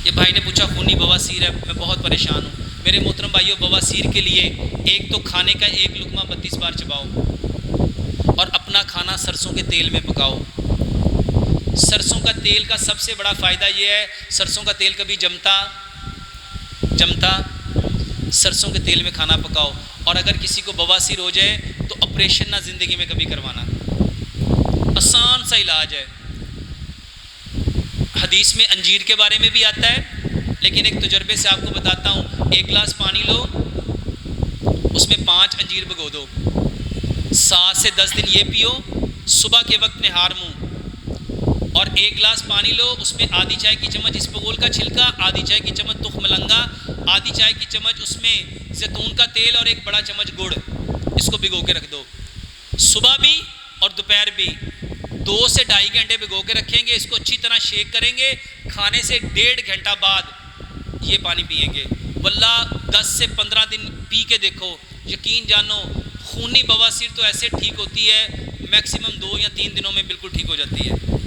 ये भाई ने पूछा खूनी बवासीर है, मैं बहुत परेशान हूँ। मेरे मोहतरम भाइयों, बवासीर के लिए एक तो खाने का एक लुकमा 32 बार चबाओ और अपना खाना सरसों के तेल में पकाओ। सरसों का तेल का सबसे बड़ा फ़ायदा ये है, सरसों का तेल कभी जमता सरसों के तेल में खाना पकाओ। और अगर किसी को बवासीर हो जाए तो ऑपरेशन ना ज़िंदगी में कभी करवाना, आसान सा इलाज है। हदीस में अंजीर के बारे में भी आता है, लेकिन एक तजर्बे से आपको बताता हूँ। एक गिलास पानी लो, उसमें 5 अंजीर भिगो दो, 7 से 10 दिन ये पियो, सुबह के वक्त निहार मुँह। और एक गिलास पानी लो, उसमें आधी चाय की चम्मच इसबगोल का छिलका, आधी चाय की चम्मच तुख मलंगा, आधी चाय की चम्मच उसमें जैतून का तेल और एक बड़ा चम्मच गुड़, इसको भिगो के रख दो। सुबह भी और दोपहर भी 2 से ढाई घंटे भिगो के रखेंगे। इसको अच्छी तरह शेक करेंगे, खाने से 1.5 घंटा बाद ये पानी पिएंगे। वल्लाह 10 से 15 दिन पी के देखो, यकीन जानो खूनी बवासीर तो ऐसे ठीक होती है, मैक्सिमम 2 या 3 दिनों में बिल्कुल ठीक हो जाती है।